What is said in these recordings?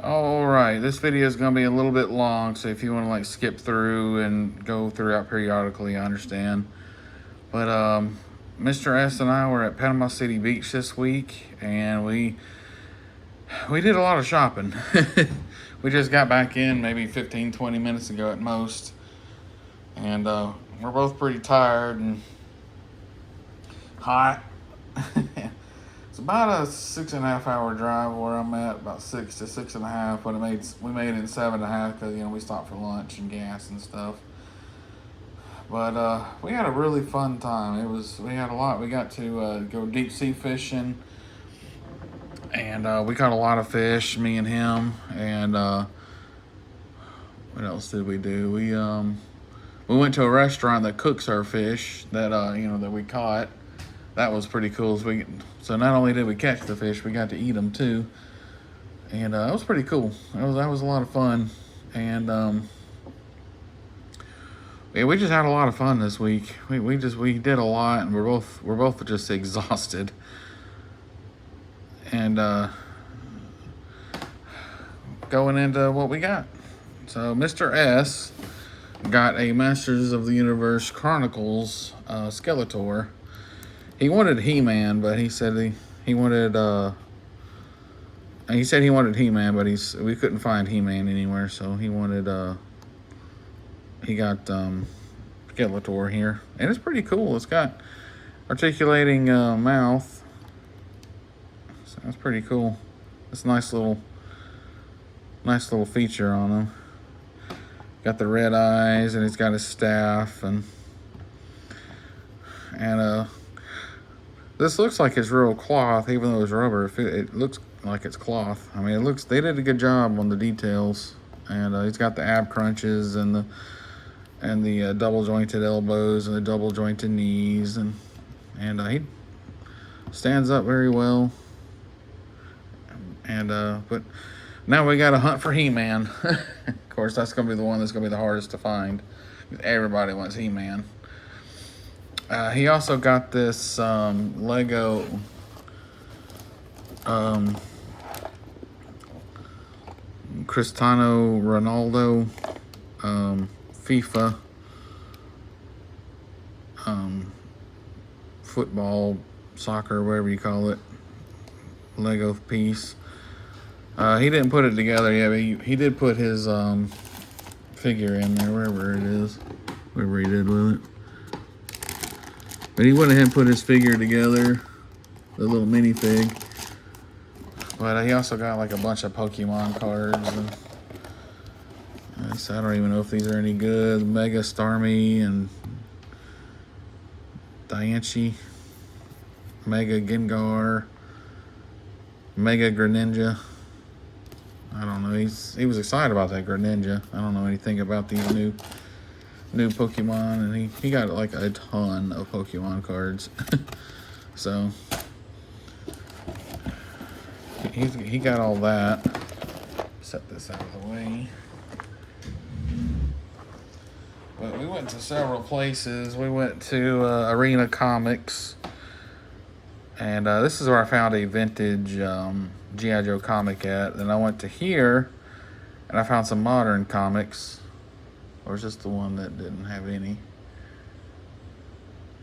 All right, this video is going to be a little bit long, so if you want to like skip through and go throughout periodically, I understand. But Mr. S and I were at Panama City Beach this week, and we did a lot of shopping. We just got back in maybe 15-20 minutes ago at most, and we're both pretty tired and hot. It's about a 6.5 hour drive where I'm at, about 6 to 6.5. But we made it in 7.5 because we stopped for lunch and gas and stuff. But we had a really fun time. We had a lot. We got to go deep sea fishing, and we caught a lot of fish. Me and him. And what else did we do? We went to a restaurant that cooks our fish that we caught. That was pretty cool. So not only did we catch the fish, we got to eat them too, and that was pretty cool. That was a lot of fun, and yeah, we just had a lot of fun this week. We did a lot, and we're both just exhausted, and going into what we got. So Mr. S got a Masters of the Universe Chronicles Skeletor. He wanted He-Man, but he said he wanted He-Man, but we couldn't find He-Man anywhere, so he got Skeletor here, and it's pretty cool. It's got articulating mouth, so that's pretty cool. It's a nice little feature on him. Got the red eyes, and he's got his staff, and this looks like it's real cloth, even though it's rubber. It looks like it's cloth. I mean, they did a good job on the details, and he's got the ab crunches and the double jointed elbows and the double jointed knees, and he stands up very well. And but now we got to hunt for He-Man. Of course, that's gonna be the one that's gonna be the hardest to find. Everybody wants He-Man. He also got this Lego Cristiano Ronaldo FIFA football, soccer, whatever you call it, Lego piece. He didn't put it together yet, but he did put his figure in there, wherever it is, whatever he did with it. But he went ahead and put his figure together, the little minifig. But he also got like a bunch of Pokemon cards. And so I don't even know if these are any good. Mega Starmie and Diancie, Mega Gengar, Mega Greninja. I don't know. He was excited about that Greninja. I don't know anything about these new Pokemon, and he got like a ton of Pokemon cards. So he got all that. Set this out of the way. But we went to several places. We went to Arena Comics, and this is where I found a vintage G.I. Joe comic at. Then I went to here, and I found some modern comics. Or is this the one that didn't have any?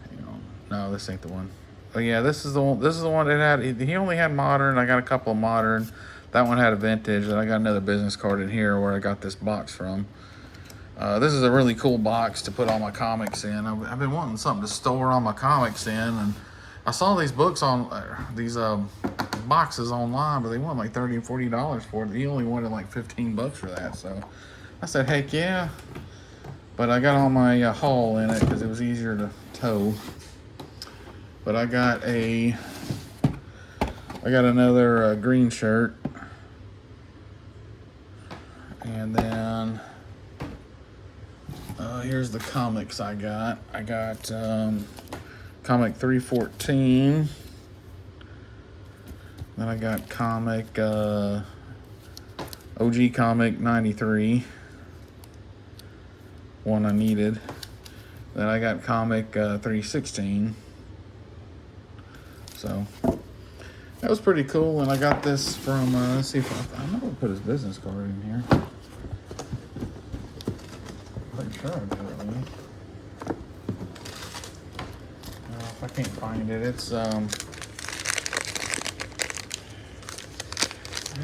Hang on. No, this ain't the one. Oh yeah, this is the one. This is the one that had. He only had modern. I got a couple of modern. That one had a vintage, and I got another business card in here where I got this box from. This is a really cool box to put all my comics in. I've been wanting something to store all my comics in, and I saw these books on these boxes online, but they want like $30 and $40 for it. He only wanted like $15 for that, so I said, heck yeah. But I got all my haul in it because it was easier to tow. But I got another green shirt, and then here's the comics I got. I got comic 314. Then I got comic OG comic 93. One I needed. Then I got comic 316. So That was pretty cool, and I got this from, let's see if I know I put his business card in here. Pretty sure I did it, man. If I can't find it, it's, I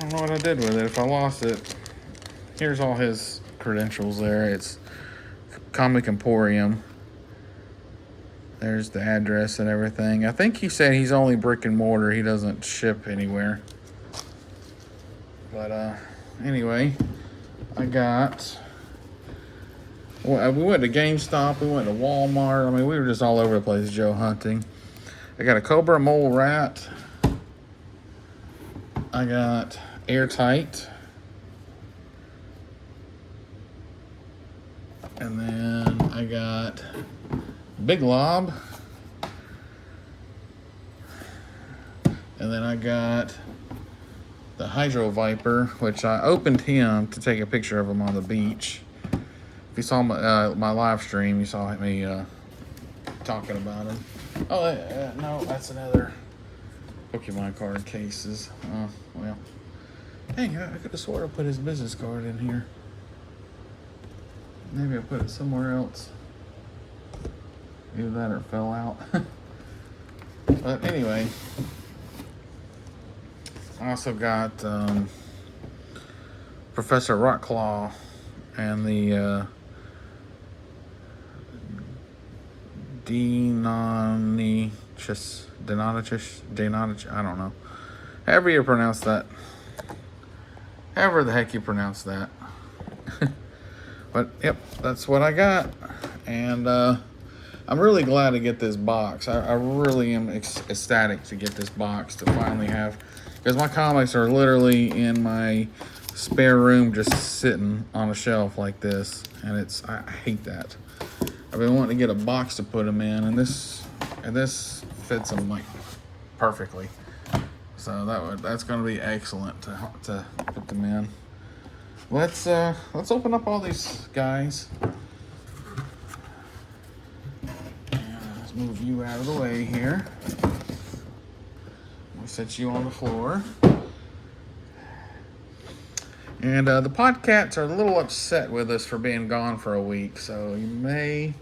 don't know what I did with it. If I lost it, here's all his credentials there. It's Comic Emporium. There's the address and everything. I think he said he's only brick and mortar. He doesn't ship anywhere. But anyway, I got... Well, we went to GameStop. We went to Walmart. I mean, we were just all over the place, Joe, hunting. I got a Cobra Mole Rat. I got Airtight. And then I got Big Lob. And then I got the Hydro Viper, which I opened him to take a picture of him on the beach. If you saw my live stream, you saw me talking about him. Oh, no, that's another Pokemon card cases. Oh, well. Dang, I could have swore I put his business card in here. Maybe I put it somewhere else. Either that or it fell out. But anyway, I also got Professor Rockclaw and the Denonichus, I don't know. However you pronounce that. However the heck you pronounce that. But, yep, that's what I got. And I'm really glad to get this box. I really am ecstatic to get this box to finally have. Because my comics are literally in my spare room just sitting on a shelf like this. And I hate that. I've been wanting to get a box to put them in. And this fits them like perfectly. So that's going to be excellent to put them in. Let's open up all these guys. And let's move you out of the way here. We'll set you on the floor. And the Podcats are a little upset with us for being gone for a week. So you may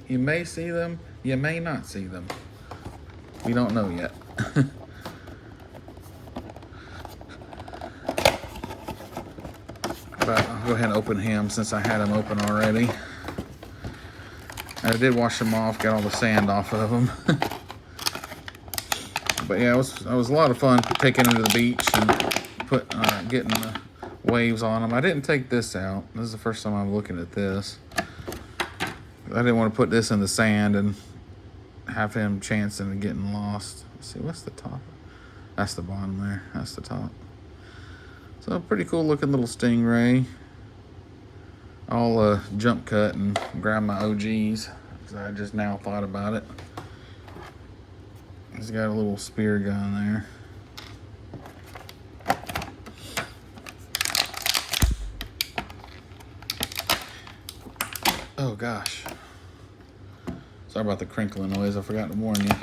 see them, you may not see them. We don't know yet. But I'll go ahead and open him since I had him open already. I did wash them off, got all the sand off of them. But yeah, it was a lot of fun taking them to the beach and getting the waves on them. I didn't take this out. This is the first time I'm looking at this. I didn't want to put this in the sand and have him chancing and getting lost. Let's see, what's the top? That's the bottom there. That's the top. So a pretty cool looking little stingray. I'll jump cut and grab my OGs because I just now thought about it. He's got a little spear gun there. Oh gosh. Sorry about the crinkling noise. I forgot to warn you.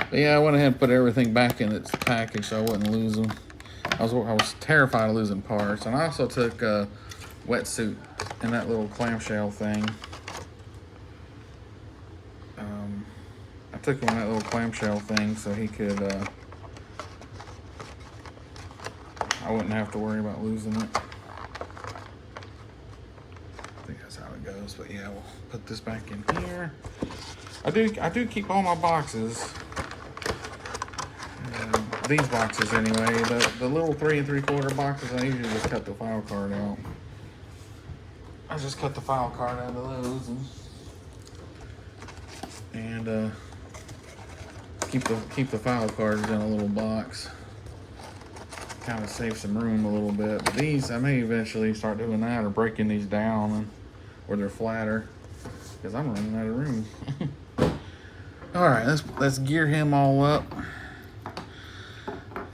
But yeah, I went ahead and put everything back in its package so I wouldn't lose them. I was terrified of losing parts. And I also took a wetsuit in that little clamshell thing. I took him in that little clamshell thing so he could, I wouldn't have to worry about losing it. I think that's how it goes. But yeah, we'll put this back in here. I do keep all my boxes. These boxes anyway, the little 3 3/4 boxes, I usually just cut the file card out. I just cut the file card out of those and keep the file cards in a little box. Kind of save some room a little bit. But these, I may eventually start doing that or breaking these down where they're flatter because I'm running out of room. All right, let's gear him all up.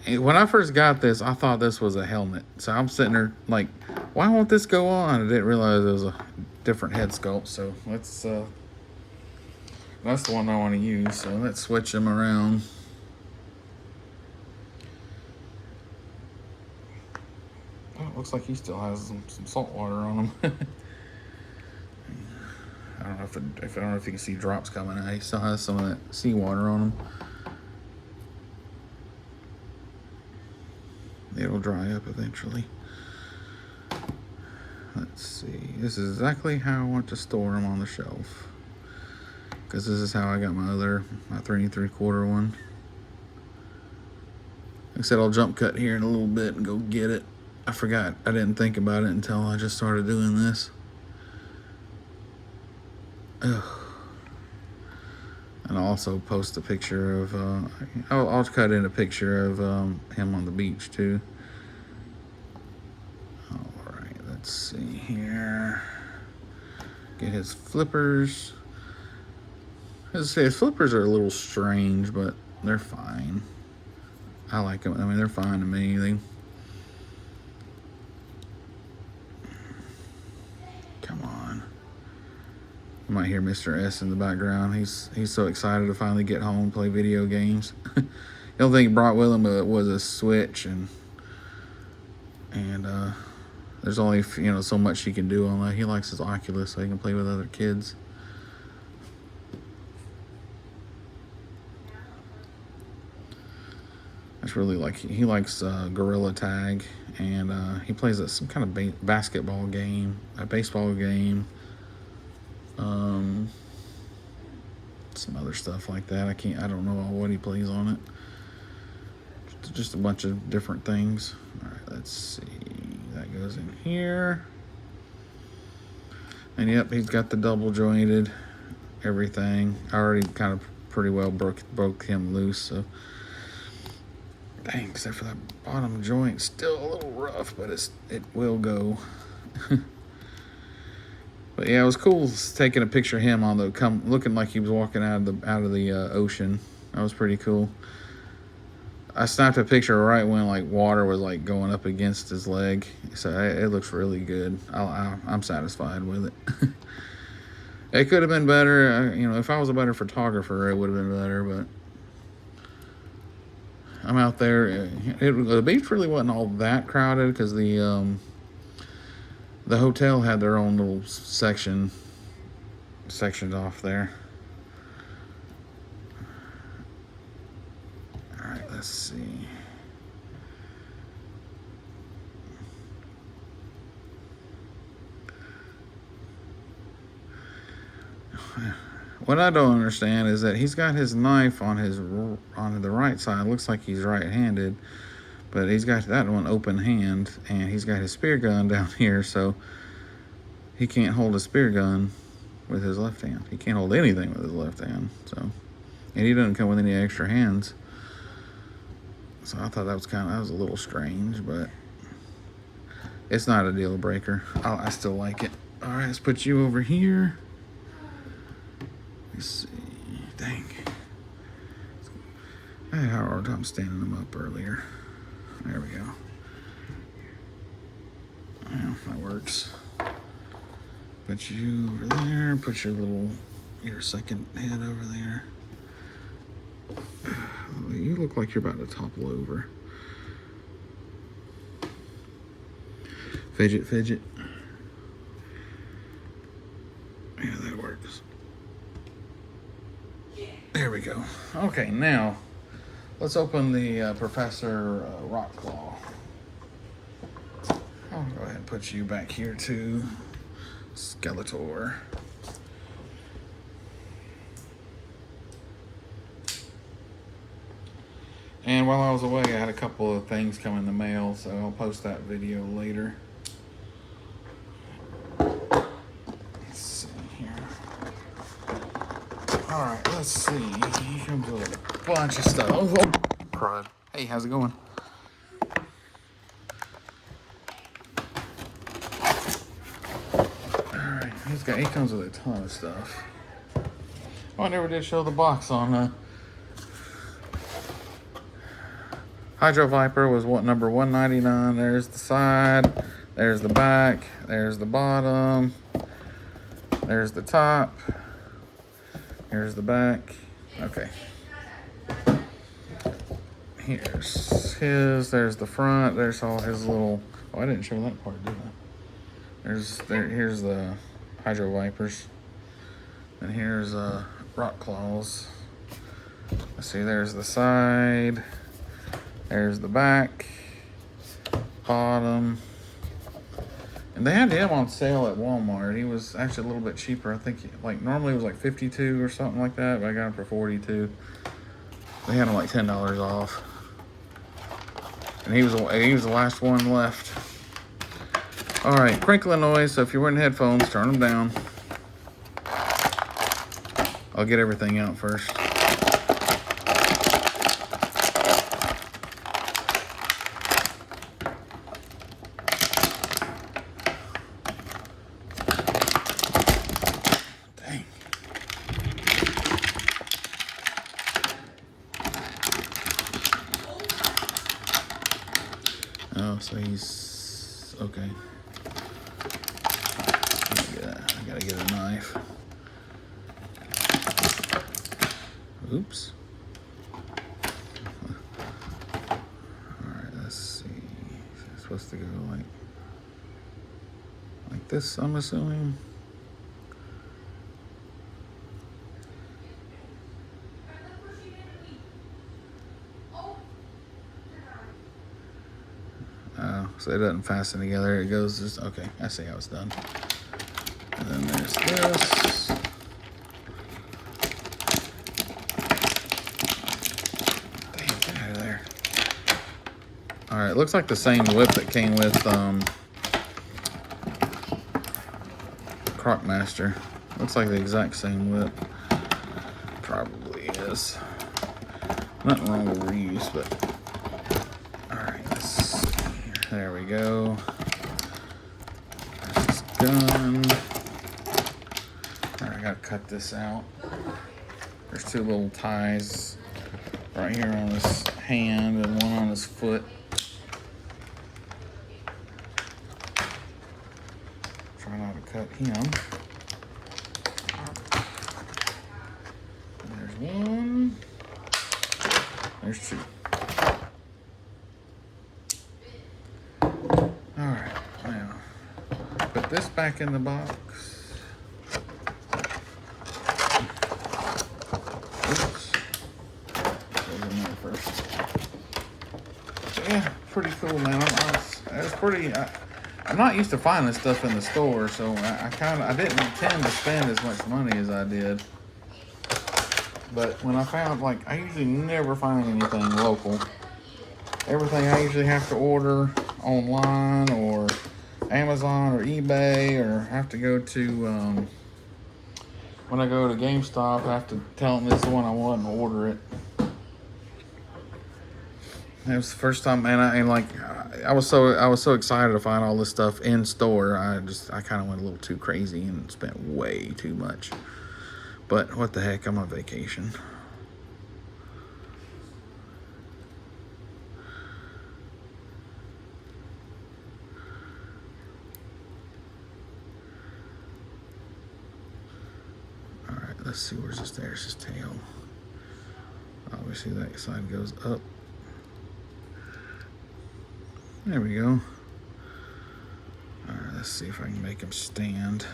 When I first got this, I thought this was a helmet. So I'm sitting there like, why won't this go on? I didn't realize it was a different head sculpt. So let's That's the one I want to use, so let's switch them around. Oh, it looks like he still has some salt water on him. I don't know if I don't know if you can see drops coming out. He still has some of that seawater on him. It'll dry up eventually. Let's see. This is exactly how I want to store them on the shelf. Because this is how I got my 3 3/4 one. Like I said, I'll jump cut here in a little bit and go get it. I forgot. I didn't think about it until I just started doing this. Ugh. And I'll also post a picture of, I'll cut in a picture of him on the beach too. Alright, let's see here. Get his flippers. As I say, his flippers are a little strange, but they're fine. I like them. I mean, they're fine to me. Come on. You might hear Mr. S in the background. He's so excited to finally get home and play video games. The only thing he brought with him was a Switch, and there's only so much he can do on that. He likes his Oculus, so he can play with other kids. That's really he likes Gorilla Tag, and he plays some kind of basketball game, a baseball game, some other stuff like that. I don't know what he plays on it. Just a bunch of different things. All right, let's see. That goes in here, and yep, he's got the double jointed everything. I already kind of pretty well broke him loose, so. Dang, except for that bottom joint, still a little rough, but it will go. But yeah, it was cool taking a picture of him on looking like he was walking out of the ocean. That was pretty cool. I snapped a picture right when water was going up against his leg, so it looks really good. I'm satisfied with it. It could have been better, if I was a better photographer, it would have been better, but. I'm out there. The beach really wasn't all that crowded because the hotel had their own little sections off there. All right, let's see. What I don't understand is that he's got his knife on the right side. Looks like he's right-handed, but he's got that one open hand, and he's got his spear gun down here, so he can't hold a spear gun with his left hand. He can't hold anything with his left hand, so, and he doesn't come with any extra hands. So I thought that was a little strange, but it's not a deal breaker. I still like it. All right, let's put you over here. Let's see. Dang. I had a hard time standing them up earlier. There we go. Yeah, that works. Put you over there. Put your second head over there. You look like you're about to topple over. Fidget. Yeah, that works. There we go. Okay, now let's open the Professor Rock Claw. I'll go ahead and put you back here too, Skeletor. And while I was away, I had a couple of things come in the mail, so I'll post that video later. Let's see here. All right, let's see. Here comes a bunch of stuff. Oh, crud. Hey, how's it going? All right, he comes with a ton of stuff. Oh, I never did show the box on Hydro Viper was number $199. There's the side, there's the back, there's the bottom, there's the top. Here's the back. Okay. Here's his. There's the front. There's all his little. Oh, I didn't show that part, did I? Here's the hydro wipers. And here's rock claws. Let's see. There's the side. There's the back. Bottom. And they had him on sale at Walmart. He was actually a little bit cheaper. I think like normally it was like 52 or something like that, but I got him for 42. They had him like $10 off. And he was the last one left. All right, crinkling noise. So if you're wearing headphones, turn them down. I'll get everything out first. Dang. Oh, so he's okay. I gotta get a knife. Oops. Alright, let's see. It's supposed to go like this, I'm assuming. So it doesn't fasten together. It goes just okay. I see how it's done. And then there's this. Damn, get out of there. All right, looks like the same whip that came with Crocmaster. Looks like the exact same whip. Probably is. Nothing wrong with reuse, but all right. There we go. There's this gun. Alright, I gotta cut this out. There's two little ties right here on his hand and one on his foot. Try not to cut him. There's one. There's two. Alright, now put this back in the box. Oops. Goes in there first. So yeah, pretty cool, man. I'm not used to finding this stuff in the store, so I didn't intend to spend as much money as I did. But when I found, like, I usually never find anything local. Everything I usually have to order online or Amazon or eBay, or have to go to when I go to GameStop, I have to tell them this is the one I want and order it. It was the first time, man. I was so excited to find all this stuff in store. I kind of went a little too crazy and spent way too much. But what the heck? I'm on vacation. Let's see, there's his tail. Obviously that side goes up. There we go. Alright, let's see if I can make him stand.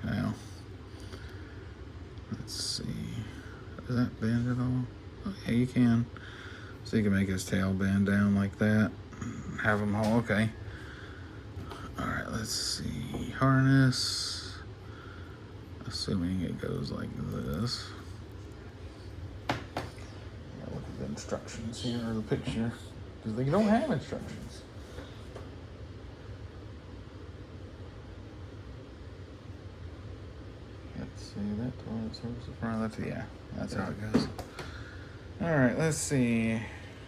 Now, let's see. Does that bend at all? Oh, yeah, you can. So you can make his tail bend down like that. Have him hold. Okay. Alright, let's see. Harness. Assuming it goes like this. Look at the instructions here, or the picture. Because they don't have instructions. Let's see, that toilet service in front of that. Yeah, that's how it goes. Alright, let's see.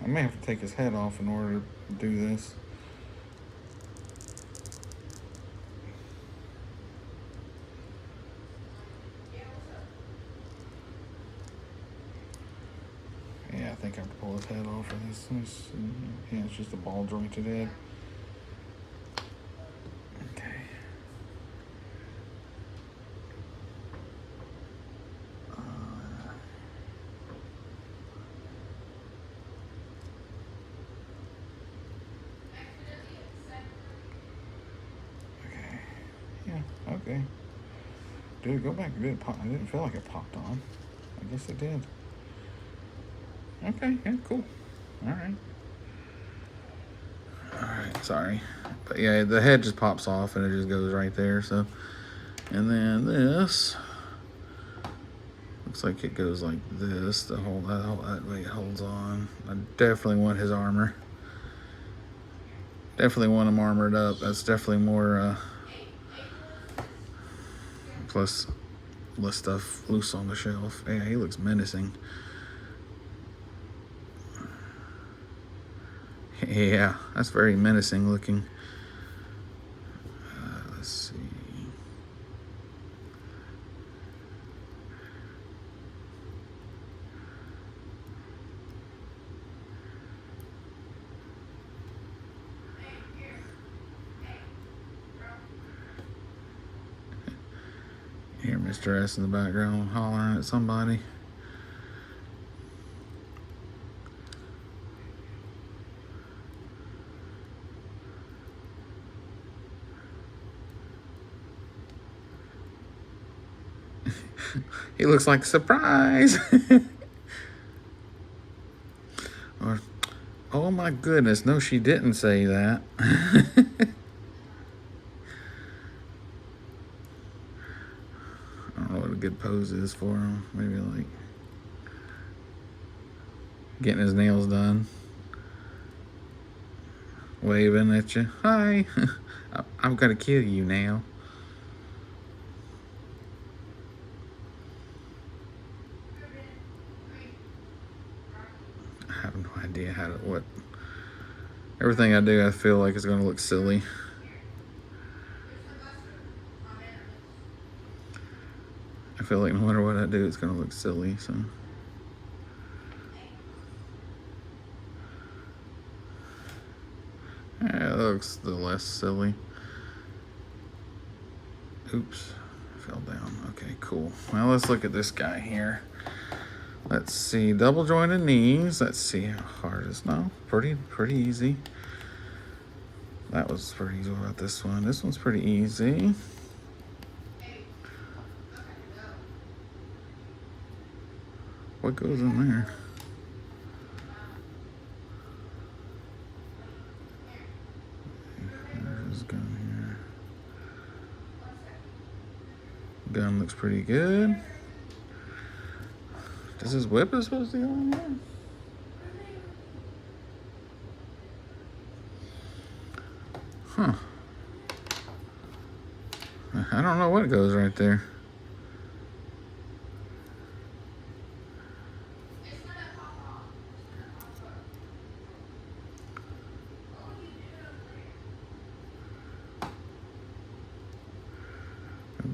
I may have to take his head off in order to do this. I think I have to pull his head off of this. Yeah, it's just a ball jointed head. Okay. Okay. Yeah, okay. Did it go back? Did it pop? I didn't feel like it popped on. I guess it did. Okay, yeah, cool. Alright. Alright, sorry. But yeah, the head just pops off and it just goes right there, so. And then this looks like it goes like this. That way it holds on. I definitely want his armor. Definitely want him armored up. That's definitely more plus less stuff loose on the shelf. Yeah, he looks menacing. Yeah, that's very menacing looking. Let's see. Hear Mr. S in the background hollering at somebody. He looks like surprise. Or, oh my goodness, no, she didn't say that. I don't know what a good pose is for him. Maybe like getting his nails done. Waving at you. Hi. I'm gonna kill you now. I have no idea what. Everything I do, I feel like is gonna look silly. I feel like no matter what I do, it's gonna look silly, so. Yeah, that looks the less silly. Oops, fell down. Okay, cool. Well, let's look at this guy here. Let's see, double jointed knees. Let's see how hard it is. No, pretty easy. That was pretty easy. What about this one? This one's pretty easy. What goes in there? There's his gun here. Gun looks pretty good. Does his whip is supposed to go in there? Huh. I don't know what goes right there.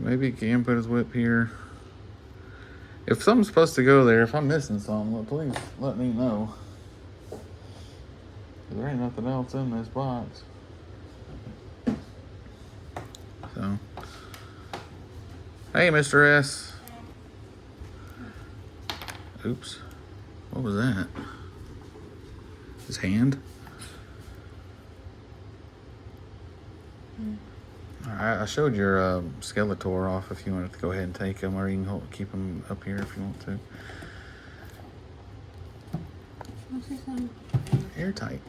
Maybe he can put his whip here. If something's supposed to go there, if I'm missing something, please let me know. There ain't nothing else in this box. So, hey, Mr. S. Oops. What was that? His hand? I showed your Skeletor off if you wanted to go ahead and take him, or you can keep him up here if you want to. What's this one? Airtight.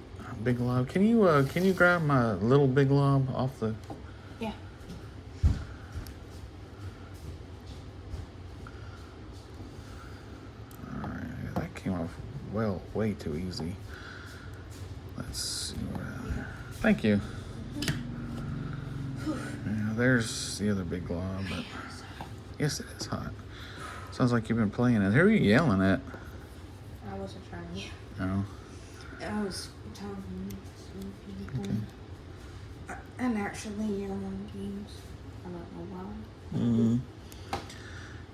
Big Lob. Can you grab my little Big Lob off the... Yeah. Alright, that came off way too easy. Let's see where... Thank you. Yeah, there's the other Big Glob, but... Yes, it is hot. Sounds like you've been playing it. Who are you yelling at? I wasn't trying to. No. I was telling some people. Okay. I'm actually yelling on games. I don't know why.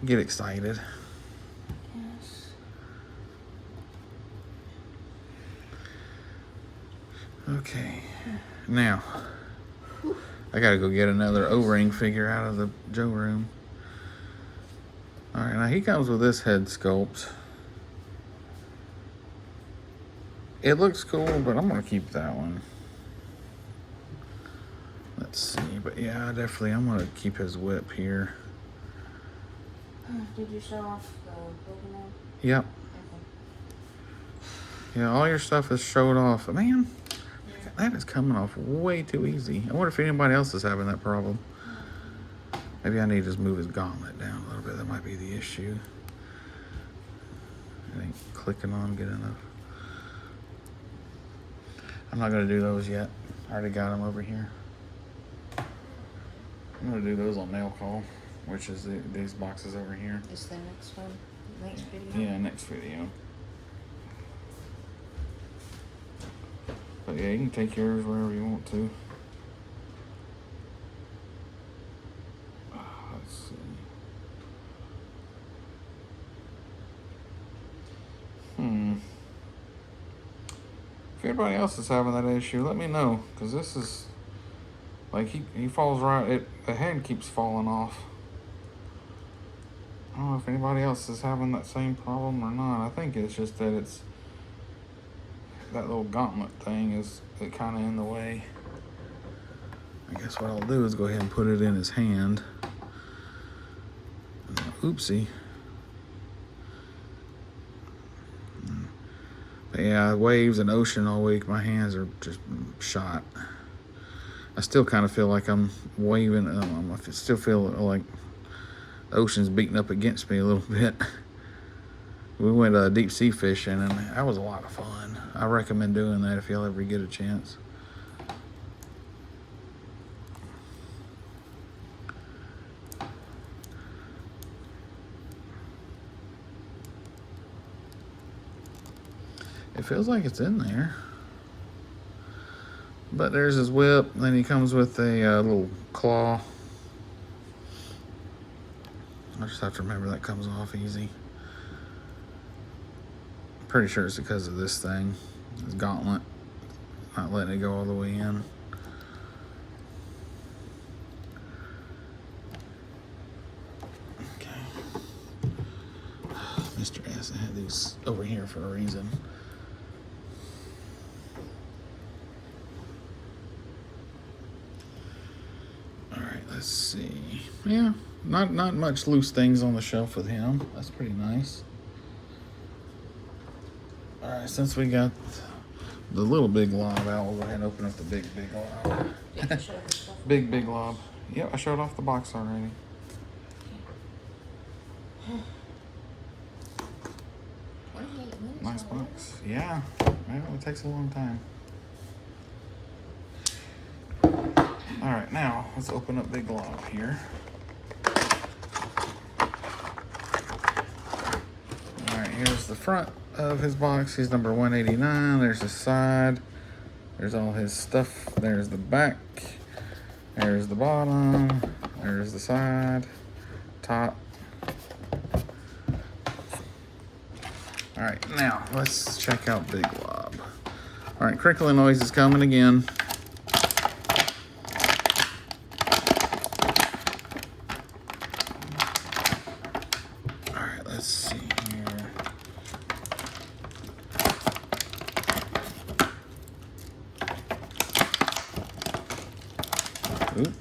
Get excited. Yes. Okay, now I gotta go get another O-ring figure out of the Joe room. All right, now he comes with this head sculpt. It looks cool, but I'm gonna keep that one. Let's see, but yeah, I'm gonna keep his whip here. Did you show off the Pokemon? Yep. Okay. Yeah, all your stuff is showed off. Man, that is coming off way too easy. I wonder if anybody else is having that problem. Maybe I need to just move his gauntlet down a little bit. That might be the issue. It ain't clicking on good enough. I'm not gonna do those yet. I already got them over here. I'm gonna do those on mail call, which is these boxes over here. Is the next one? Next video? Yeah, next video. But yeah, you can take yours wherever you want to. Let's see. If anybody else is having that issue, let me know, because this is like he falls right. The head keeps falling off. I don't know if anybody else is having that same problem or not. I think it's just that it's that little gauntlet thing is kind of in the way. I guess what I'll do is go ahead and put it in his hand. Oopsie. But yeah, waves and ocean all week. My hands are just shot. I still kind of feel like I'm waving. I still feel like the ocean's beating up against me a little bit. We went deep sea fishing, and that was a lot of fun. I recommend doing that if y'all ever get a chance. It feels like it's in there. But there's his whip. Then he comes with a little claw. I just have to remember that comes off easy. Pretty sure it's because of this thing. This gauntlet. Not letting it go all the way in. Okay. Mr. S, I had these over here for a reason. Let's see. Yeah, not much loose things on the shelf with him. That's pretty nice. All right, since we got the little big lob out, we'll go ahead and open up the big lob. big lob. Yep, I showed off the box already. Nice box. Yeah, well, it takes a long time. All right, now let's open up Big Lob here. All right, here's the front of his box. He's number 189. There's the side. There's all his stuff. There's the back. There's the bottom. There's the side. Top. All right, now let's check out Big Lob. All right, crinkling noise is coming again. Let's see here. Oop.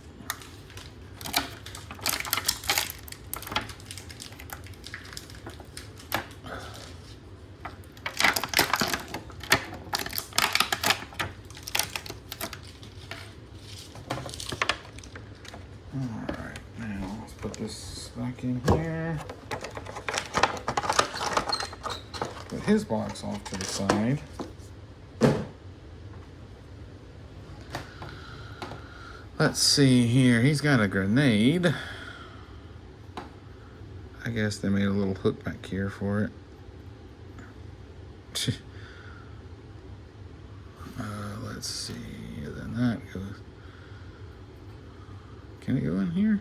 All right, now let's put this back in here. Put his box off to the side. Let's see here. He's got a grenade. I guess they made a little hook back here for it. Let's see. Then that goes. Can it go in here?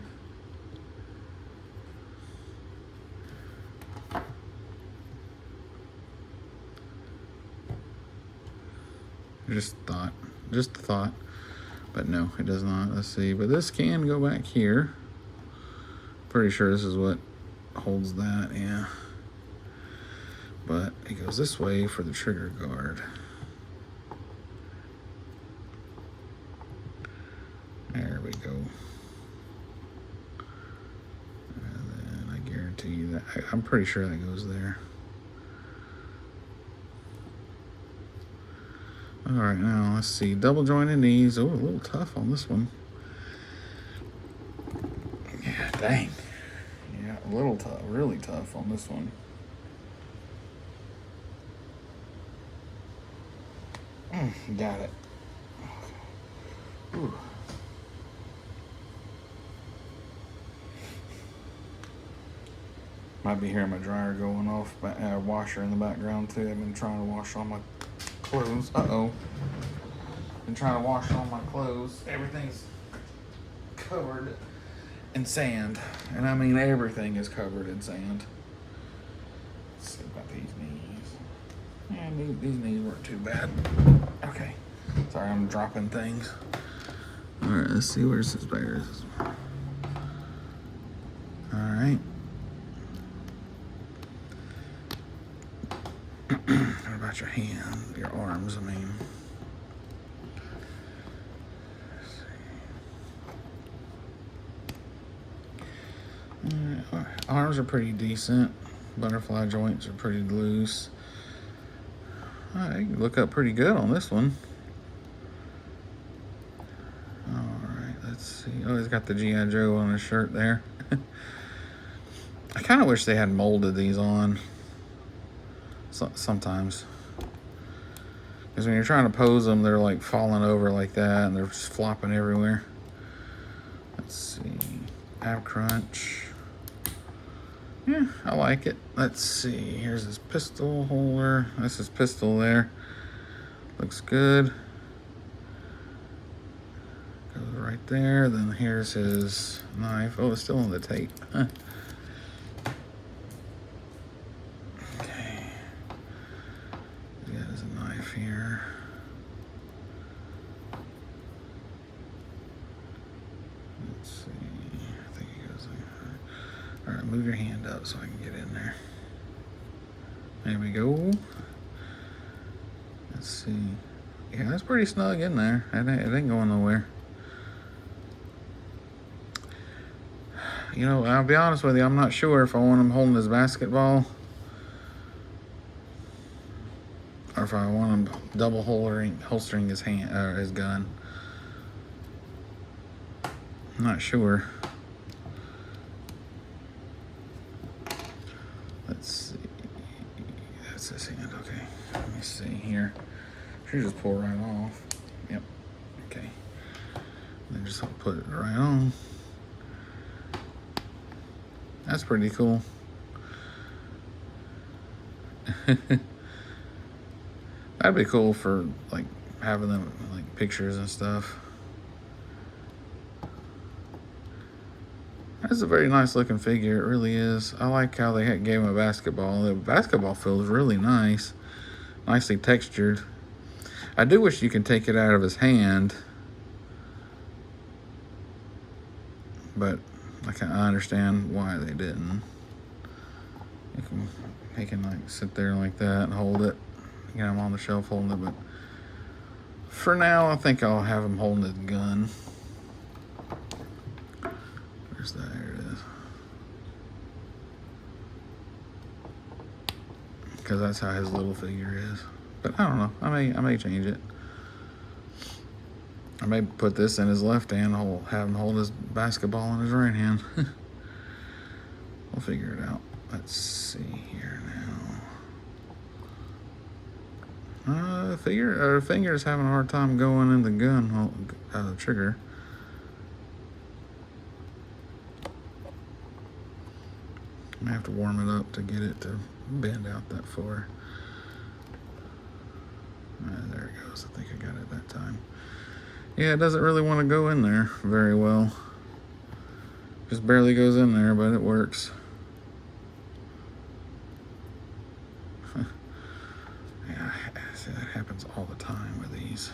I just thought. Just a thought. But no, it does not. Let's see. But this can go back here. Pretty sure this is what holds that, yeah. But it goes this way for the trigger guard. There we go. And then I guarantee you that, I'm pretty sure that goes there. All right, now let's see. Double jointed knees. Oh, a little tough on this one. Yeah, dang. Yeah, a little tough, really tough on this one. Got it. Ooh. Might be hearing my dryer going off, washer in the background too. I've been trying to wash all my clothes. Been trying to wash all my clothes. Everything's covered in sand. And I mean everything is covered in sand. Let's see about these knees. Yeah, these knees weren't too bad. Okay. Sorry, I'm dropping things. Alright, let's see where's this bear is. Alright. What about your hand, your arms, I mean? Arms are pretty decent. Butterfly joints are pretty loose. You can look up pretty good on this one. Alright, let's see. Oh, he's got the G.I. Joe on his shirt there. I kind of wish they had molded these on. Sometimes. Because when you're trying to pose them, they're like falling over like that and they're just flopping everywhere. Let's see. Ab crunch. Yeah, I like it. Let's see. Here's his pistol holder. That's his pistol there. Looks good. Goes right there. Then here's his knife. Oh, it's still on the tape. Huh. Okay. He's got his knife here. Let's see. I think he goes like that. All right, move your hand up so I can get in there. There we go. Let's see. Yeah, that's pretty snug in there. It ain't going nowhere. You know, I'll be honest with you, I'm not sure if I want him holding his basketball or if I want him double holstering his hand or his gun. I'm not sure. Let's see. That's his hand. Okay. Let me see here. Should just pull right off. Yep. Okay. Then just put it right on. That's pretty cool. That'd be cool for like having them like pictures and stuff. That's a very nice looking figure. It really is. I like how they gave him a basketball. The basketball feels really nice. Nicely textured. I do wish you could take it out of his hand. But I understand why they didn't. He can like sit there like that and hold it. Get him on the shelf holding it, but for now I think I'll have him holding his gun. Where's that? There it is. Because that's how his little figure is. But I don't know. I may change it. I may put this in his left hand, have him hold his basketball in his right hand. We'll figure it out. Let's see here now. Finger's having a hard time going in the gun, the trigger. I have to warm it up to get it to bend out that far. There it goes. I think I got it that time. Yeah, it doesn't really want to go in there very well. Just barely goes in there, but it works. Yeah, see, that happens all the time with these.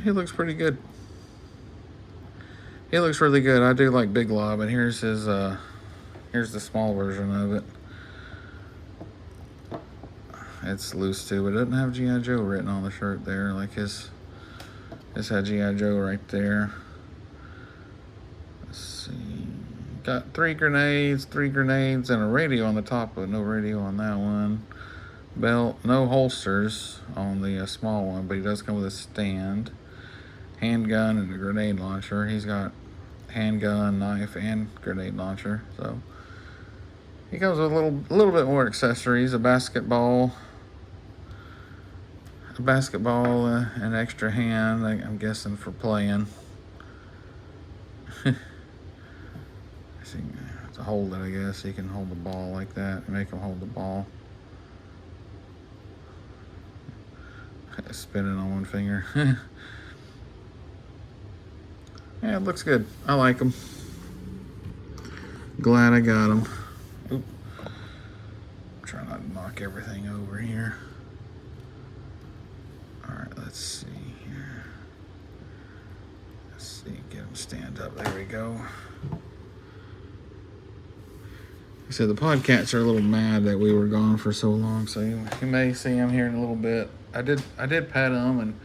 he looks pretty good. He looks really good. I do like Big Lob, and here's his here's the small version of it. It's loose too, but it doesn't have G.I. Joe written on the shirt there. Like his had G.I. Joe right there. Let's see. Got 3 grenades, and a radio on the top, but no radio on that one. Belt, no holsters on the small one, but he does come with a stand. Handgun and a grenade launcher. He's got handgun, knife, and grenade launcher. So he comes with a little bit more accessories. A basketball, an extra hand. I'm guessing for playing. To hold it, I guess he can hold the ball like that. Make him hold the ball. Spinning on one finger. Yeah, it looks good. I like them. Glad I got them. Oop. Try not to knock everything over here. Alright, let's see here. Let's see, get them stand up. There we go. He said the podcasts are a little mad that we were gone for so long, so you may see them here in a little bit. I did pet them, and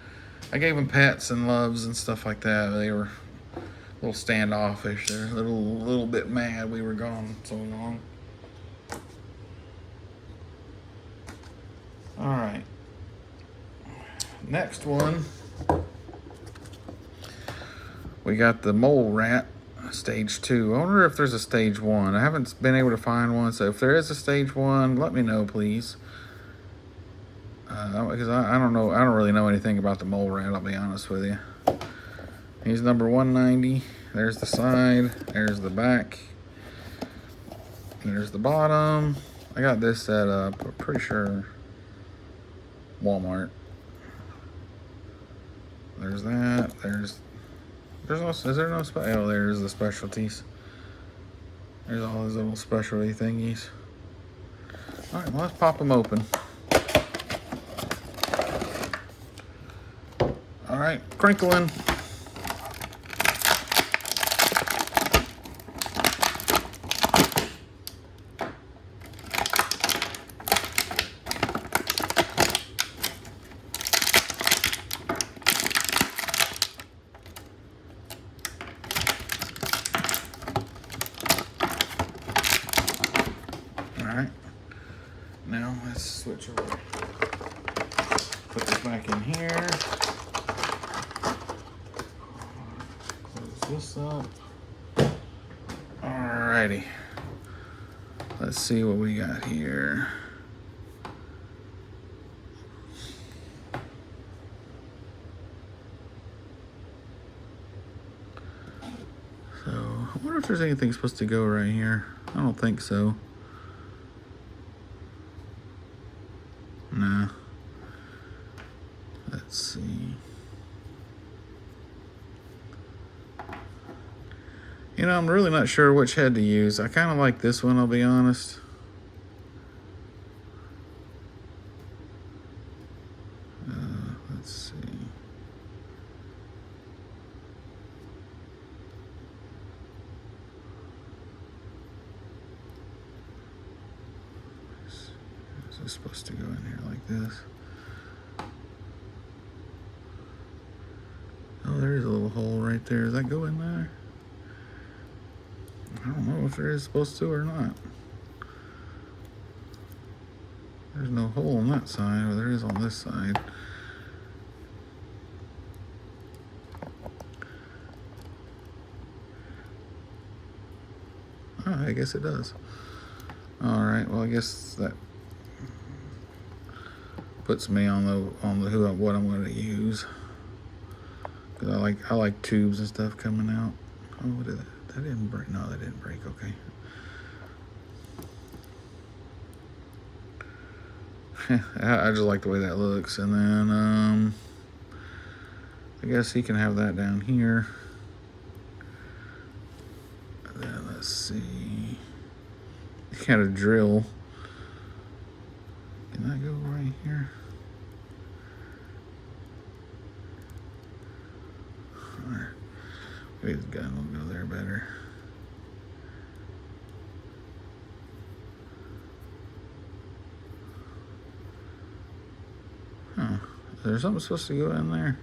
I gave them pets and loves and stuff like that. They were a little standoffish. They're a little bit mad we were gone so long. All right. Next one, we got the mole rat. Stage 2. I wonder if there's a stage 1. I haven't been able to find one, so if there is a stage 1, let me know, please. Because I don't know. I don't really know anything about the mole rat, I'll be honest with you. He's number 190. There's the side. There's the back. There's the bottom. I got this at, I'm pretty sure, Walmart. There's that. Is there no, oh, there's the specialties. There's all those little specialty thingies. All right, well, let's pop them open. All right, crinkling. Alright, now let's switch over. Put this back in here. Close this up. Alrighty. Let's see what we got here. So, I wonder if there's anything supposed to go right here. I don't think so. Nah. Let's see. You know, I'm really not sure which head to use. I kind of like this one, I'll be honest. Let's see. Is this supposed to go in here like this? Oh, there's a little hole right there. Does that go in there? I don't know if there is supposed to or not. There's no hole on that side, but there is on this side. Oh, I guess it does. All right. Well, I guess that puts me on the what I'm going to use. Cause I like tubes and stuff coming out. Oh, what did that? That didn't break. No, that didn't break. Okay. I just like the way that looks. And then I guess he can have that down here. And then let's see. He got a drill. Can that go right here? Is there something supposed to go in there?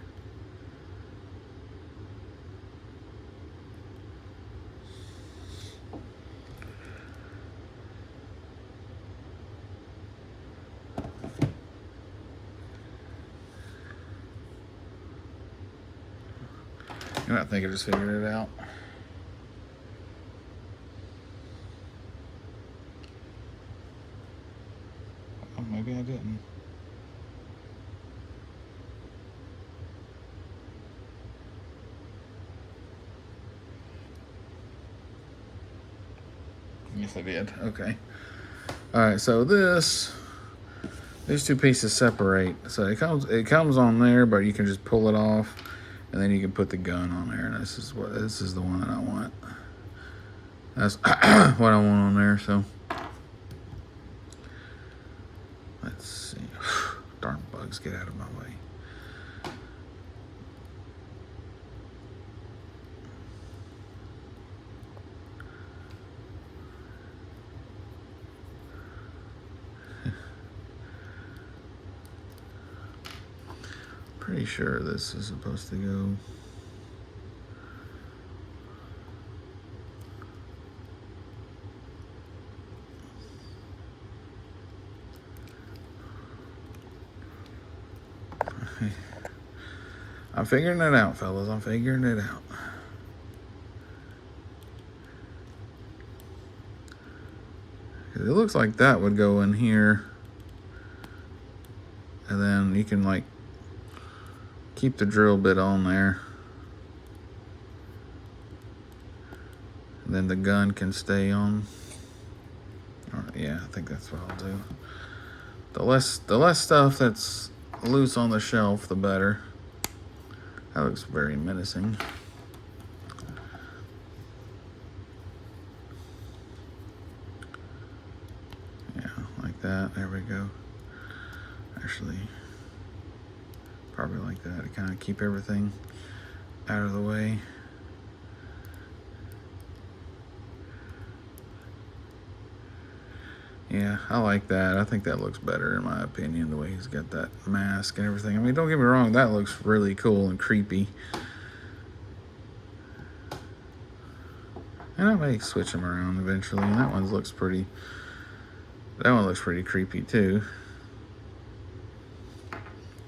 You know, I think I just figured it out. Oh, maybe I didn't. Yes, I did. Okay. All right. So these two pieces separate. So it comes on there, but you can just pull it off, and then you can put the gun on there. And this is the one that I want. That's what I want on there. So let's see. Darn bugs, get out of my way. Pretty sure this is supposed to go. I'm figuring it out, fellas. I'm figuring it out. It looks like that would go in here. And then you can like keep the drill bit on there. And then the gun can stay on. Yeah, I think that's what I'll do. The less stuff that's loose on the shelf, the better. That looks very menacing. Yeah, like that. There we go. Actually, probably like that to kind of keep everything out of the way. Yeah, I like that. I think that looks better in my opinion, the way he's got that mask and everything. I mean, don't get me wrong, that looks really cool and creepy. And I may switch them around eventually. And that one looks pretty creepy too.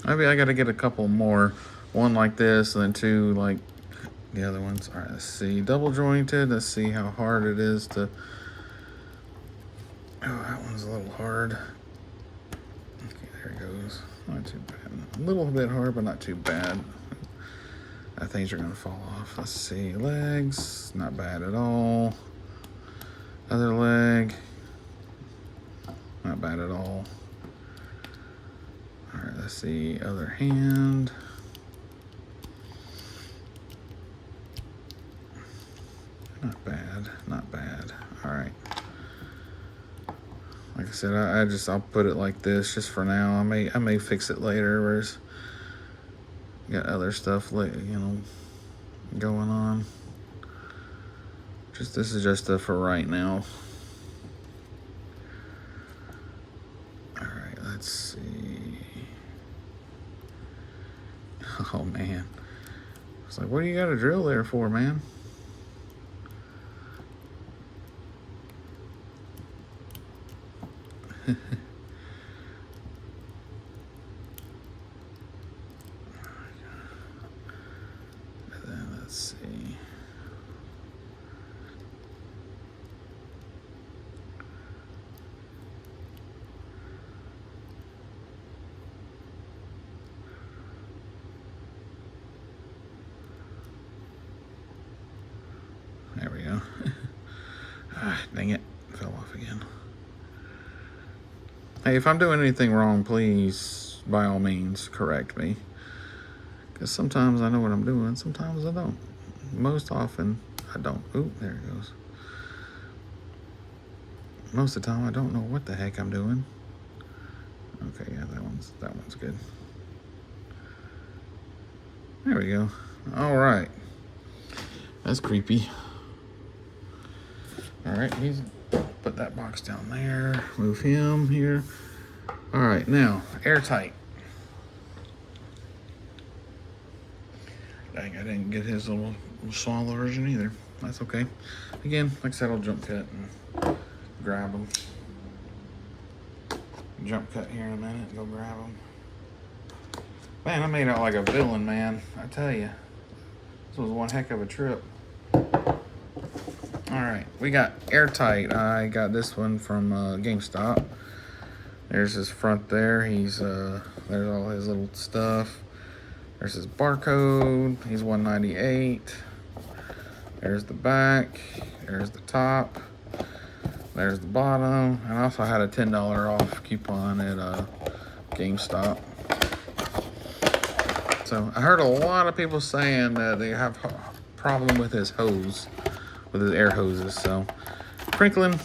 Maybe I gotta get a couple more. One like this and then two like the other ones. All right, let's see. Double jointed. Let's see how hard it is to. Oh, that one's a little hard. Okay, there it goes. Not too bad. A little bit hard, but not too bad. Things are gonna fall off. Let's see. Legs, not bad at all. Other leg, not bad at all. All right, let's see. Other hand. Not bad, not bad. All right. Like I said, I'll put it like this just for now. I may fix it later. Whereas got other stuff like going on. This is just for right now. All right, let's see. Oh man, it's like, what do you got a drill there for, man? Let's see. There we go. Dang it. Fell off again. Hey, if I'm doing anything wrong, please, by all means, correct me. Because sometimes I know what I'm doing, sometimes I don't. Most often, I don't. Oop, there it goes. Most of the time, I don't know what the heck I'm doing. Okay, yeah, that one's good. There we go. All right. That's creepy. All right, he's put that box down there. Move him here. All right, now airtight. Dang, I didn't get his little small version either. That's okay. Again, like I said, I'll jump cut and grab them. Jump cut here in a minute and go grab them. Man, I made out like a villain, man. I tell you. This was one heck of a trip. Alright, we got Airtight. I got this one from GameStop. There's his front there. There's all his little stuff. There's his barcode. He's $198. There's the back. There's the top. There's the bottom. And I also had a $10 off coupon at GameStop. So I heard a lot of people saying that they have a problem with his hose, with his air hoses. So, Franklin.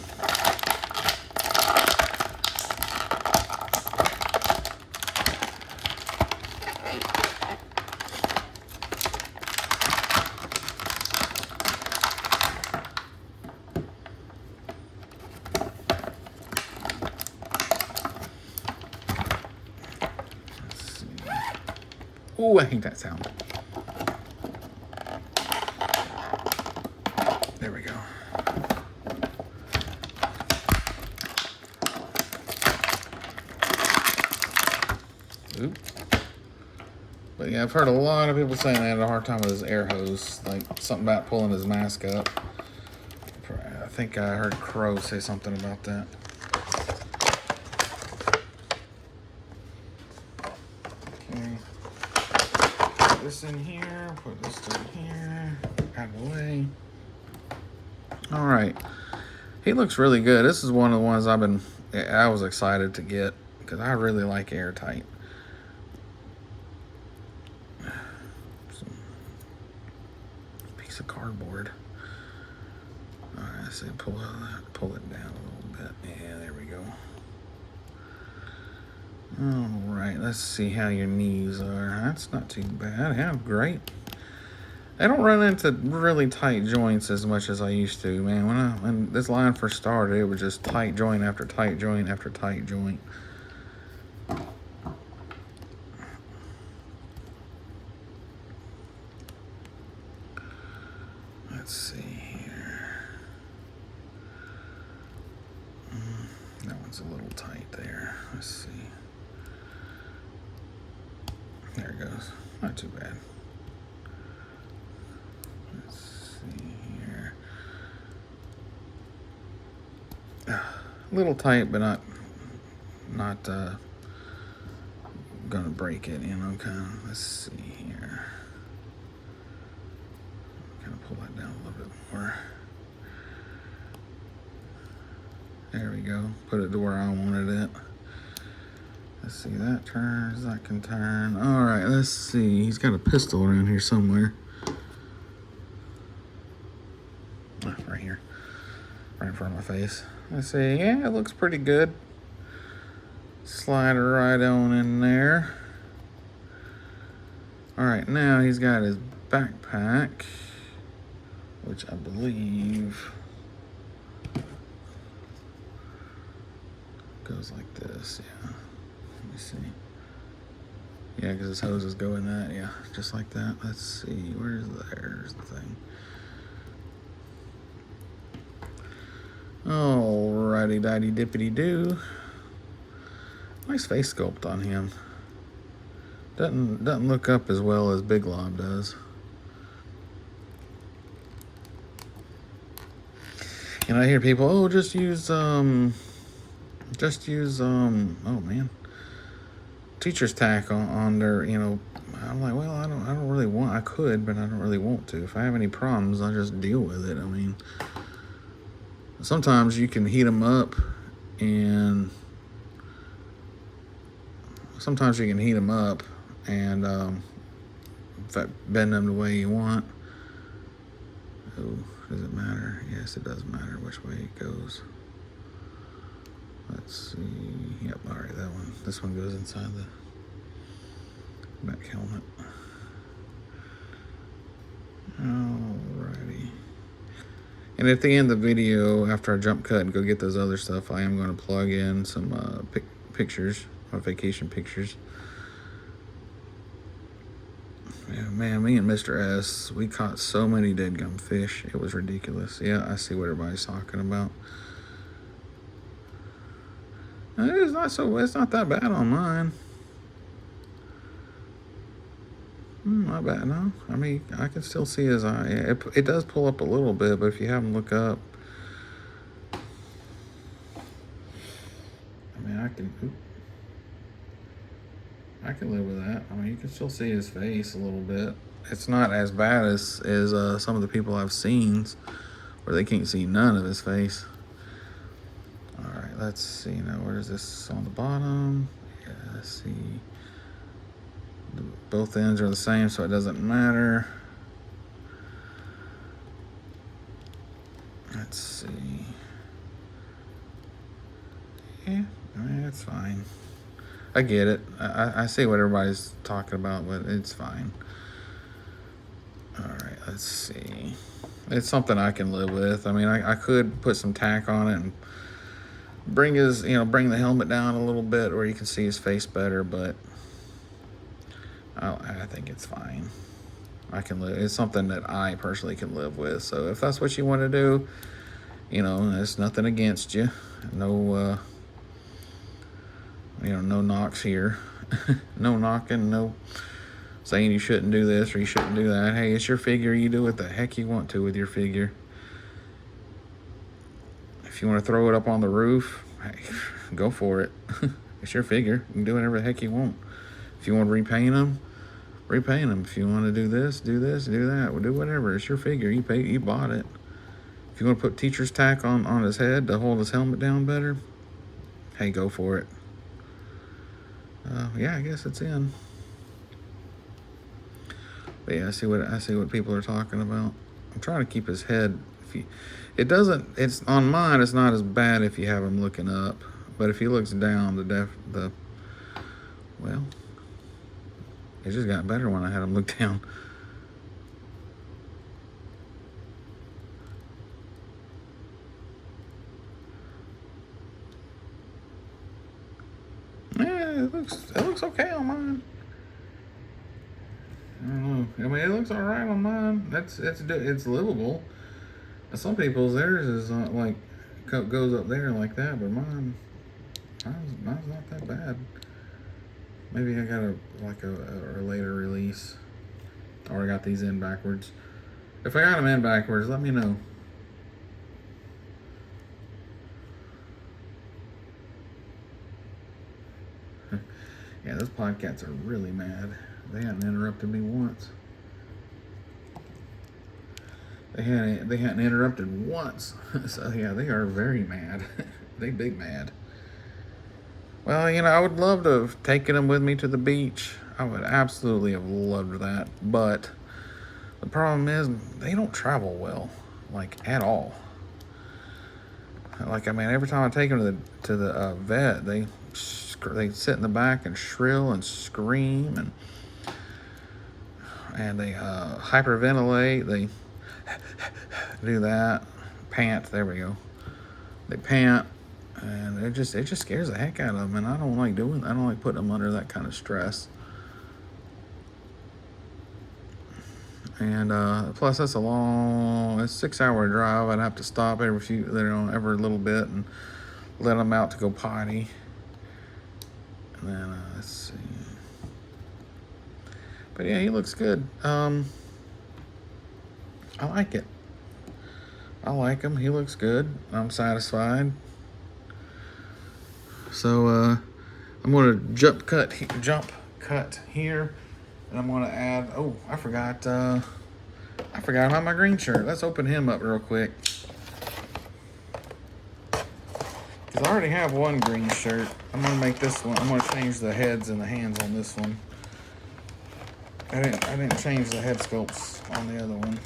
Ooh, I hate that sound. There we go. Oop. But yeah, I've heard a lot of people saying they had a hard time with his air hose, like something about pulling his mask up. I think I heard Crow say something about that. Okay. Put this in here, put this in here, out of the way. All right. He looks really good. This is one of the ones I was excited to get because I really like Airtight. Piece of cardboard. All right, so pull it down a little bit. Yeah, there we go. All right, let's see how your knees are. That's not too bad. Yeah, great. I don't run into really tight joints as much as I used to, man. When this line first started, it was just tight joint after tight joint after tight joint. Let's see here. That one's a little tight there. Let's see. There it goes. Not too bad. Let's see here. A little tight, but not gonna break it, you know, kind of. Let's see here. Kind of pull that down a little bit more. There we go. Put it to where I wanted it. Let's see, that turns, that can turn. All right, let's see. He's got a pistol around here somewhere. Right here. Right in front of my face. Let's see. Yeah, it looks pretty good. Slide it right on in there. All right, now he's got his backpack, which I believe goes like this, yeah. Let me see. Yeah, because his hoses go in that, yeah, just like that. Let's see, there's the thing. Alrighty, dighty dippity doo. Nice face sculpt on him. Doesn't look up as well as Big Lob does. And I hear people, oh, just use oh man, teacher's tack on their, you know. I'm like, well, I don't really want. I could, but I don't really want to. If I have any problems, I'll just deal with it. I mean, sometimes you can heat them up, and in fact, bend them the way you want. Oh, does it matter? Yes, it does matter which way it goes. Let's see. Yep, all right, that one. This one goes inside the back helmet. Alrighty. And at the end of the video, after I jump cut and go get those other stuff, I am going to plug in some pictures, vacation pictures. Yeah, man, me and Mr. S, we caught so many dead gum fish. It was ridiculous. Yeah, I see what everybody's talking about. It's not that bad on mine. Not bad, no. I mean, I can still see his eye. It does pull up a little bit, but if you have him look up, I mean, I can live with that. I mean, you can still see his face a little bit. It's not as bad as some of the people I've seen where they can't see none of his face. All right, let's see now. Where is this on the bottom? Yeah, let's see. Both ends are the same, so it doesn't matter. Let's see. Yeah, I mean, it's fine. I get it. I see what everybody's talking about, but it's fine. All right, let's see. It's something I can live with. I mean, I could put some tack on it and bring the helmet down a little bit where you can see his face better, but I think it's fine. I can live. It's something that I personally can live with. So if that's what you want to do, there's nothing against you. No, no knocks here. No knocking, no saying you shouldn't do this or you shouldn't do that. Hey, it's your figure. You do what the heck you want to with your figure. If you want to throw it up on the roof, hey, go for it. It's your figure. You can do whatever the heck you want. If you want to repaint them, repaint them. If you want to do this, do that. Well, do whatever. It's your figure. You bought it. If you want to put teacher's tack on his head to hold his helmet down better, hey, go for it. Yeah, I guess it's in. But yeah, I see what people are talking about. I'm trying to keep his head. It's on mine. It's not as bad if you have him looking up, but if he looks down, well, it just got better when I had him look down. Yeah, it looks okay on mine. I don't know. I mean, it looks all right on mine. It's livable. Some people's theirs is goes up there like that, but mine's not that bad. Maybe I got a later release, or I got these in backwards. If I got them in backwards, let me know. Yeah, those podcasts are really mad. They hadn't interrupted me once. They hadn't interrupted once. So yeah, they are very mad. They big mad. Well, I would love to have taken them with me to the beach. I would absolutely have loved that. But the problem is they don't travel well, at all. I mean, every time I take them to the vet, they sit in the back and shrill and scream and they hyperventilate. They do that, pant. There we go. They pant, and it just scares the heck out of them. And I don't like putting them under that kind of stress. And plus, that's a 6-hour drive. I'd have to stop every little bit and let them out to go potty. And then let's see. But yeah, he looks good. I like it. I like him. He looks good. I'm satisfied. So I'm gonna jump cut here, and I'm gonna add. Oh, I forgot about my green shirt. Let's open him up real quick. Because I already have one green shirt. I'm gonna make this one. I'm gonna change the heads and the hands on this one. I didn't change the head sculpts on the other one.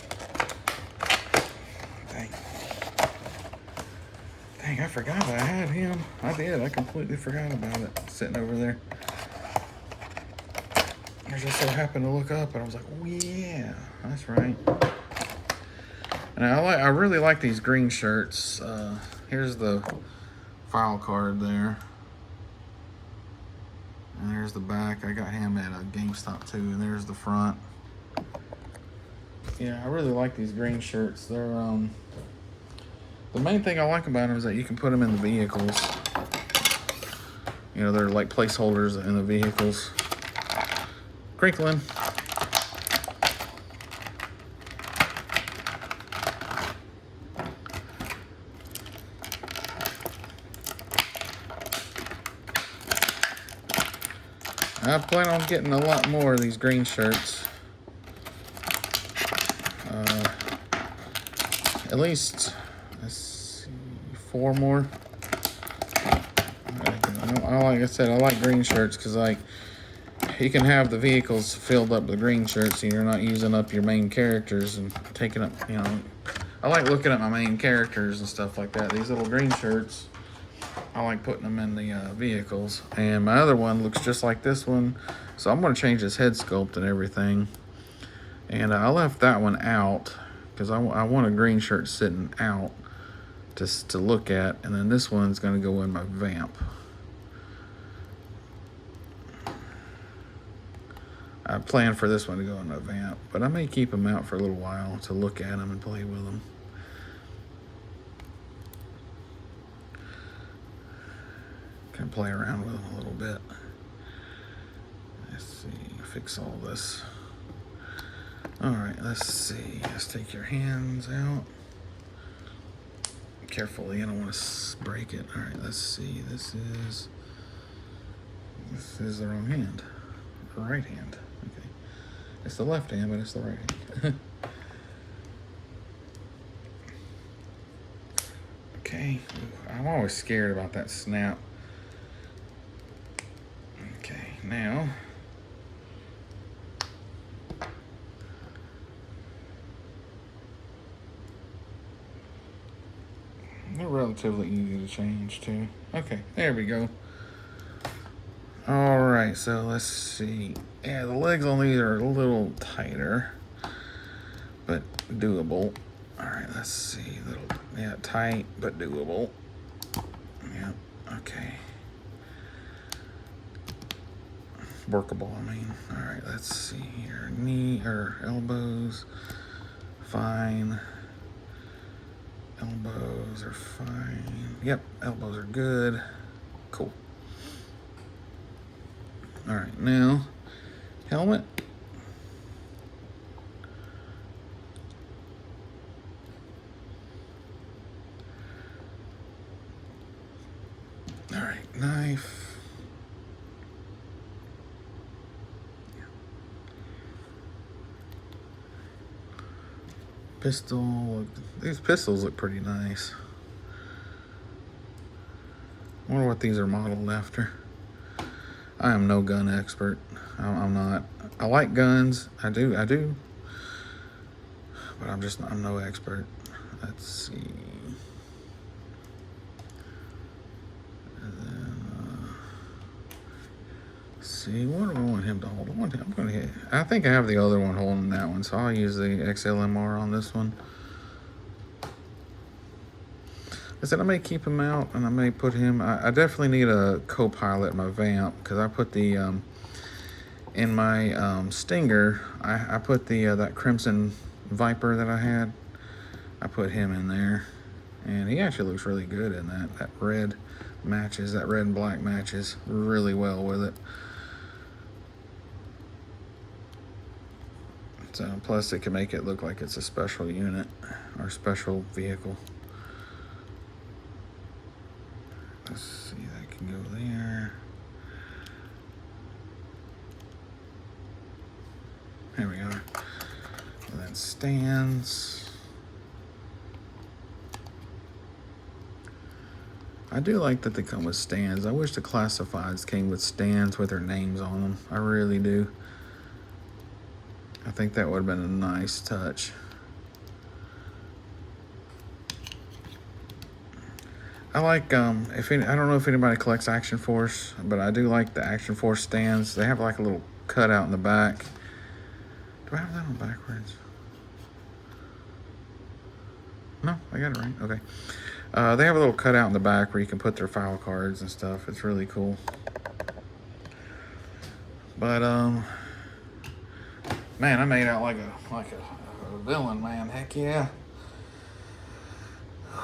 Dang, I forgot that I had him. I did. I completely forgot about it. Sitting over there. I just so happened to look up and I was like, oh yeah, that's right. And I really like these green shirts. Here's the file card there. And there's the back. I got him at a GameStop too. And there's the front. Yeah, I really like these green shirts. They're the main thing I like about them is that you can put them in the vehicles. You know, they're like placeholders in the vehicles. Crinkling. I plan on getting a lot more of these green shirts. At least, let's see, 4 more. Like I said, I like green shirts because, like, you can have the vehicles filled up with green shirts and you're not using up your main characters and taking up, you know. I like looking at my main characters and stuff like that. These little green shirts, I like putting them in the vehicles. And my other one looks just like this one. So I'm going to change his head sculpt and everything. And I left that one out because I want a green shirt sitting out just to look at. And then this one's going to go in my vamp. I plan for this one to go in my vamp, but I may keep them out for a little while to look at them and play with them. Can play around with them a little bit. Let's see, fix all this. All right, let's see. Let's take your hands out. Carefully, I don't want to break it. All right, let's see. This is the wrong hand. The right hand. Okay. It's the left hand, but it's the right hand. Okay. I'm always scared about that snap. Okay, now they're relatively easy to change too. Okay, there we go. All right, so let's see. Yeah, the legs on these are a little tighter, but doable. All right, let's see. Yeah, tight but doable. Yeah, okay. Workable, I mean. All right, let's see here. Knee or elbows, fine. Elbows are fine. Yep, elbows are good. Cool. All right, now helmet. All right, knife. Pistol. These pistols look pretty nice. I wonder what these are modeled after. I am no gun expert. I'm not. I like guns. I do. But I'm no expert. Let's see. And then, see, what do I want him to hold? I think I have the other one holding that one, so I'll use the XLMR on this one. I said I may keep him out, and I may put him. I definitely need a co-pilot in my vamp because I put the in my Stinger. I put the that Crimson Viper that I had. I put him in there, and he actually looks really good in that. That red and black matches really well with it. So plus it can make it look like it's a special unit or special vehicle. Let's see, that can go there. There we are. And then stands. I do like that they come with stands. I wish the classifieds came with stands with their names on them. I really do. I think that would have been a nice touch. I like, I don't know if anybody collects Action Force, but I do like the Action Force stands. They have like a little cutout in the back. Do I have that on backwards? No, I got it right. Okay. They have a little cutout in the back where you can put their file cards and stuff. It's really cool. But man, I made out like a villain, man. Heck yeah.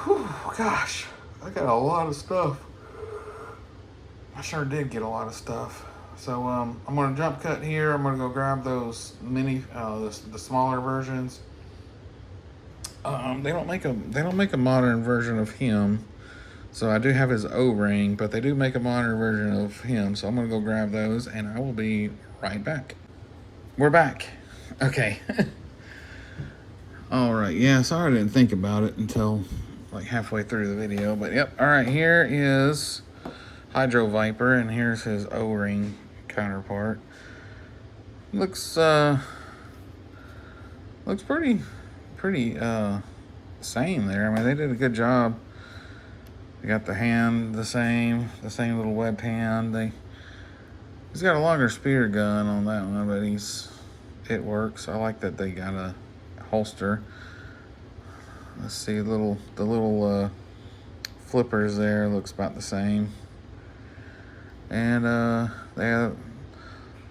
Whew, gosh, I got a lot of stuff. I sure did get a lot of stuff. So I'm gonna jump cut here. I'm gonna go grab those mini, the smaller versions. They don't make a modern version of him. So I do have his O-ring, but they do make a modern version of him. So I'm gonna go grab those, and I will be right back. We're back. Okay. All right. Yeah. Sorry I didn't think about it until like halfway through the video, but yep. All right. Here is Hydro Viper, and here's his O-ring counterpart. Looks pretty same there. I mean, they did a good job. They got the hand the same little webbed hand. He's got a longer spear gun on that one, but it works. I like that they got a holster. Let's see, the little flippers there looks about the same. And they have a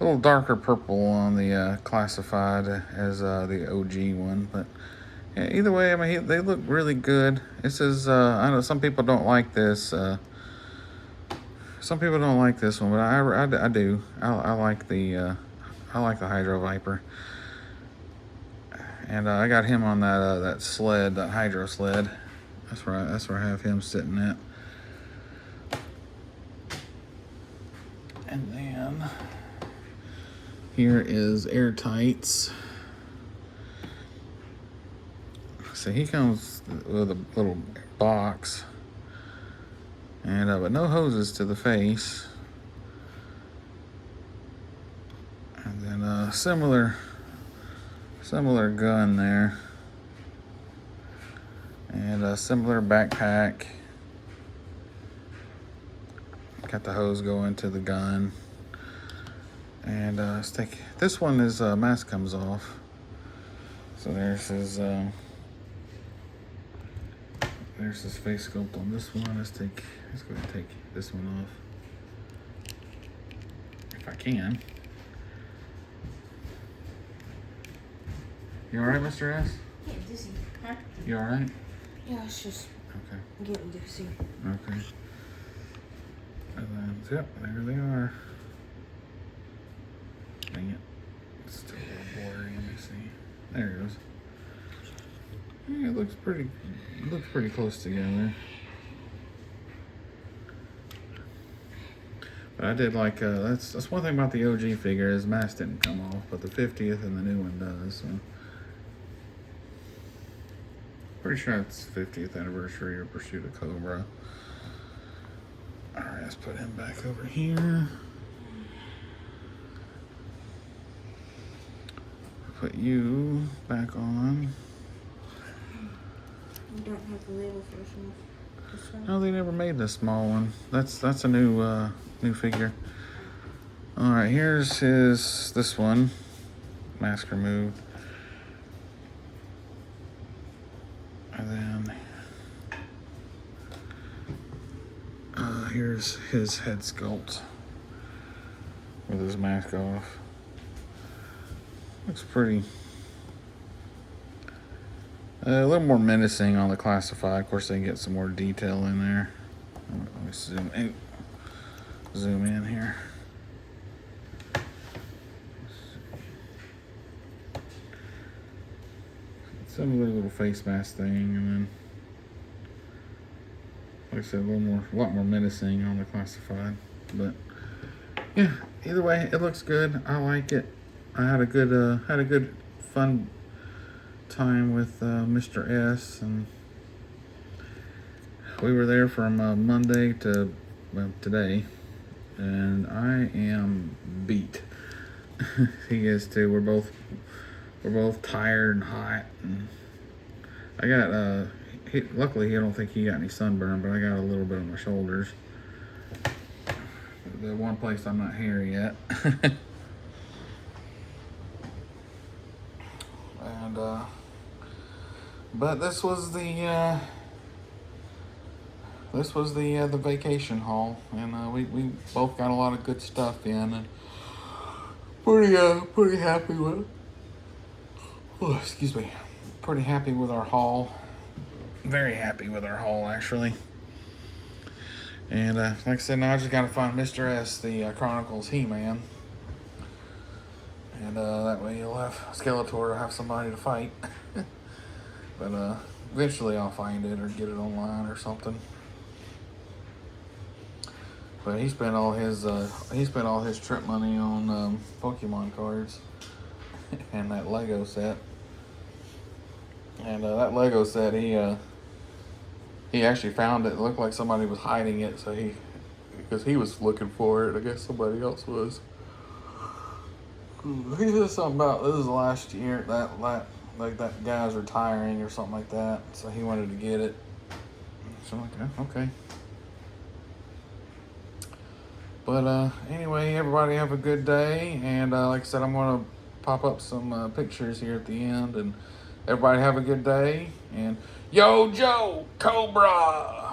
little darker purple on the classified as the OG one, but yeah, either way, I mean, they look really good. This is I know some people don't like this. Some people don't like this one, but I do. I like the Hydro Viper, and I got him on that sled, that hydro sled. That's where I have him sitting at. And then here is Airtights. So he comes with a little box, and but no hoses to the face. And then a similar gun there, and a similar backpack. Got the hose going to the gun, and let's take this one. His mask comes off, so there's his face sculpt on this one. Let's go ahead and take this one off if I can. You all right, Mr. S? Yeah, dizzy. Huh? You all right? Yeah, it's just Okay. getting dizzy. Okay. And then, yep, there they are. Dang it. It's still a little blurry. Let me see. There it goes. Yeah, it looks pretty close together. But I did like, that's one thing about the OG figure, his mask didn't come off, but the 50th and the new one does, so. Pretty sure it's 50th anniversary of Pursuit of Cobra. Alright, let's put him back over here. Put you back on. You don't have the label for this one. No, they never made this small one. That's a new figure. All right, here's this one, mask removed, and then here's his head sculpt with his mask off. Looks pretty. A little more menacing on the classified. Of course, they get some more detail in there. Let me zoom in here. Similar little face mask thing, and then, like I said, a lot more menacing on the classified. But yeah, either way, it looks good. I like it. I had a good fun time with Mr. S, and we were there from Monday to today, and I am beat. He is too. We're both tired and hot, and I got luckily I don't think he got any sunburn, but I got a little bit on my shoulders. The one place I'm not here yet. And but this was the vacation haul, and we both got a lot of good stuff in, and pretty happy with. Oh, excuse me. Pretty happy with our haul. Very happy with our haul, actually. And like I said, now I just gotta find Mr. S, the Chronicles He-Man. And that way you'll have Skeletor will have somebody to fight. But eventually I'll find it or get it online or something. But he spent all his trip money on Pokemon cards and that Lego set. And that Lego set, he actually found it. It looked like somebody was hiding it, so because he was looking for it. I guess somebody else was. He said something about this is the last year like that guy's retiring or something like that. So he wanted to get it. So I'm like, okay. But anyway, everybody have a good day. And like I said, I'm gonna pop up some pictures here at the end. And everybody have a good day. And Yo Joe Cobra.